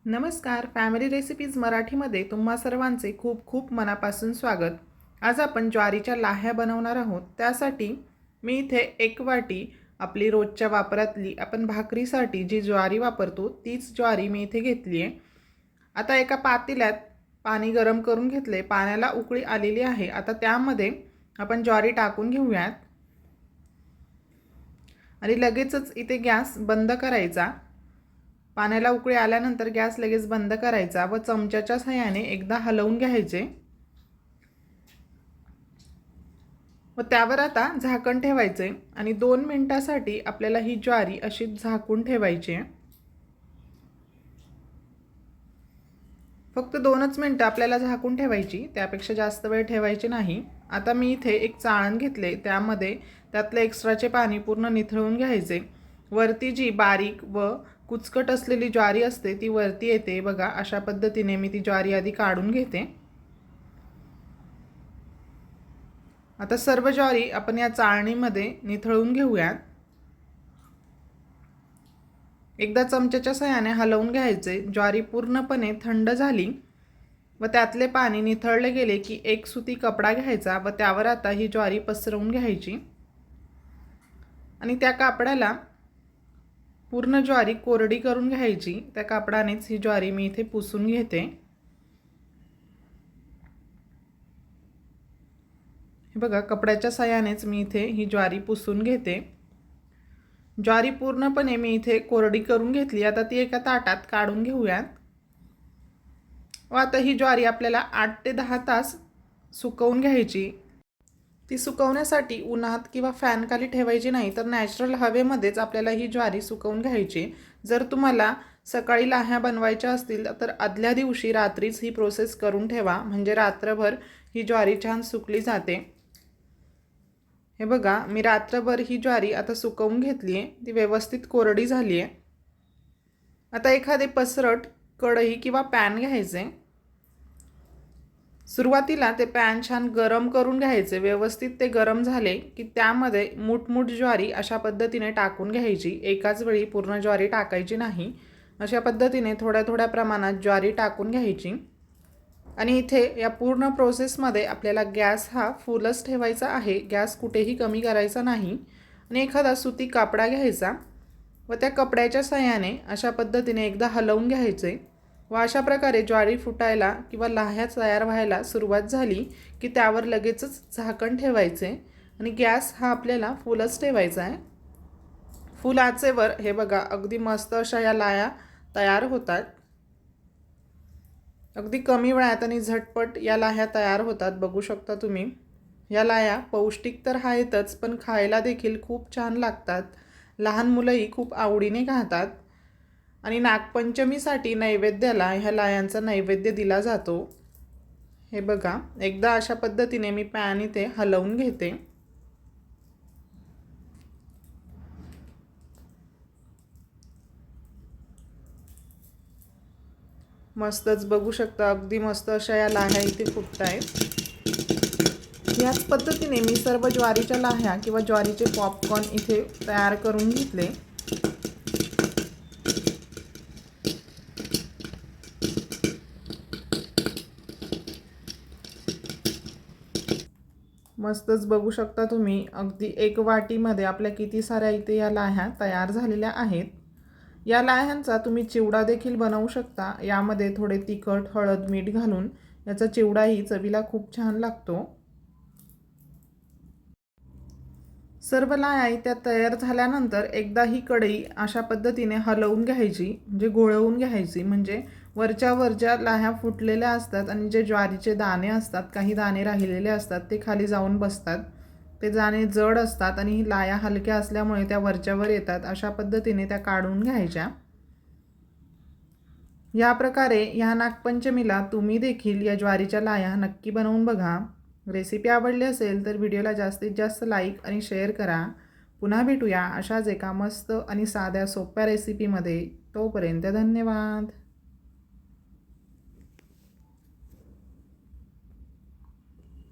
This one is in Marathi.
नमस्कार, फॅमिली रेसिपीज मराठीमध्ये तुम्हा सर्वांचे खूप खूप मनापासून स्वागत। आज आपण ज्वारीच्या लाह्या बनवणार आहोत। त्यासाठी मी इथे 1 वाटी आपली रोजच्या वापरातली आपण भाकरीसाठी जी ज्वारी वापरतो तीच ज्वारी मी इथे घेतली आहे। आता एका पातेल्यात पाणी गरम करून घेतले, पाण्याला उकळी आलेली आहे। आता त्यामध्ये आपण ज्वारी टाकून घेऊयात आणि लगेचच इथे गॅस बंद करायचा। पाण्याला उकळी आल्यानंतर गॅस लगेच बंद करायचा व चमच्याच्या सहाय्याने एकदा हलवून घ्यायचे व त्यावर आता झाकण ठेवायचे आणि 2 मिनिटांसाठी आपल्याला ही ज्वारी अशी झाकून ठेवायची आहे। फक्त 2च मिनिटं आपल्याला झाकून ठेवायची, त्यापेक्षा जास्त वेळ ठेवायची नाही। आता मी इथे एक चाळण घेतले, त्यामध्ये त्यातले एक्स्ट्राचे पाणी पूर्ण निथळून घ्यायचे। वरती जी बारीक व कुचकट असलेली ज्वारी असते ती वरती येते बघा। अशा पद्धतीने मी ती ज्वारी आधी काढून घेते। आता सर्व ज्वारी आपण या चाळणीमध्ये निथळून घेऊयात। एकदा चमच्याच्या सहाय्याने हलवून घ्यायचे। ज्वारी पूर्णपणे थंड झाली व त्यातले पाणी निथळले गेले की एक सुती कपडा घ्यायचा व त्यावर आता ही ज्वारी पसरवून घ्यायची आणि त्या कापडाला पूर्ण ज्वारी कोरडी करून घ्यायची। त्या कापडानेच ही ज्वारी मी इथे पुसून घेते। हे बघा, कपड्याच्या सहाय्यानेच मी इथे ही ज्वारी पुसून घेते। ज्वारी पूर्णपणे मी इथे कोरडी करून घेतली। आता ती एका ताटात काढून घेऊयात व आता ही ज्वारी आपल्याला 8 ते 10 तास सुकवून घ्यायची। ती सुकवण्यासाठी उन्हात किंवा फॅन खाली ठेवायची नाही, तर नॅचरल हवेमध्येच आपल्याला ही ज्वारी सुकवून घ्यायची। जर तुम्हाला सकाळी लाह्या बनवायच्या असतील तर आदल्या दिवशी रात्रीच ही प्रोसेस करून ठेवा, म्हणजे रात्रभर ही ज्वारी छान सुकली जाते। हे बघा, मी रात्रभर ही ज्वारी आता सुकवून घेतली आहे, ती व्यवस्थित कोरडी झाली आहे। आता एखादे पसरट कढई किंवा पॅन घ्यायचे। सुरुवातीला ते पॅन छान गरम करून घ्यायचे। व्यवस्थित ते गरम झाले की त्यामध्ये मूठ ज्वारी अशा पद्धतीने टाकून घ्यायची। एकाच वेळी पूर्ण ज्वारी टाकायची नाही, अशा पद्धतीने थोड्या थोड्या प्रमाणात ज्वारी टाकून घ्यायची। आणि इथे या पूर्ण प्रोसेसमध्ये आपल्याला गॅस हा फुलच ठेवायचा आहे, गॅस कुठेही कमी करायचा नाही। आणि एखादा सुती कापडा घ्यायचा व त्या कपड्याच्या सहाय्याने अशा पद्धतीने एकदा हलवून घ्यायचे व अशा प्रकारे ज्वारी फुटायला किंवा लाह्या तयार व्हायला सुरुवात झाली की त्यावर लगेचच झाकण ठेवायचे आणि गॅस हा आपल्याला फुलच ठेवायचा आहे। फुल आचेवर हे बघा, अगदी मस्त अशा या लाह्या तयार होतात। अगदी कमी वेळात आणि झटपट या लाह्या तयार होतात, बघू शकता तुम्ही। या लाह्या पौष्टिक तर आहेतच, पण खायला देखील खूप छान लागतात। लहान मुलंही खूप आवडीने खातात आणि नागपंचमीसाठी नैवेद्याला ह्या लाह्यांचा नैवेद्य दिला जातो। हे बघा, एकदा अशा पद्धतीने मी पॅन इथे हलवून घेते। मस्तच, बघू शकता अगदी मस्त अशा या लाह्या इथे फुटतायत। याच पद्धतीने मी सर्व ज्वारीच्या लाह्या किंवा ज्वारीचे पॉपकॉर्न इथे तयार करून घेतले। मस्तच, बघू शकता तुम्ही अगदी 1 वाटीमध्ये आपल्या किती साऱ्या इथे या लाह्या तयार झालेल्या आहेत। या लाह्यांचा तुम्ही चिवडा देखील बनवू शकता। यामध्ये थोडे तिखट, हळद, मीठ घालून याचा चिवडाही चवीला खूप छान लागतो। सर्व लाह्या इथे तयार झाल्यानंतर एकदा ही कढई अशा पद्धतीने हलवून घ्यायची, म्हणजे घोळवून घ्यायची, म्हणजे वरच्या ज्या लाह्या फुटलेल्या असतात आणि जे ज्वारीचे दाणे असतात, काही दाणे राहिलेले असतात ते खाली जाऊन बसतात। ते दाणे जड असतात आणि लाह्या हलक्या असल्यामुळे त्या वरच्यावर येतात। अशा पद्धतीने त्या काढून घ्यायच्या। या प्रकारे ह्या नागपंचमीला तुम्ही देखील या ज्वारीच्या लाह्या नक्की बनवून बघा। रेसिपी आवडली असेल तर व्हिडिओला जास्तीत जास्त लाईक आणि शेअर करा। पुन्हा भेटूया अशाच एका मस्त आणि साध्या सोप्या रेसिपीमध्ये। तोपर्यंत धन्यवाद।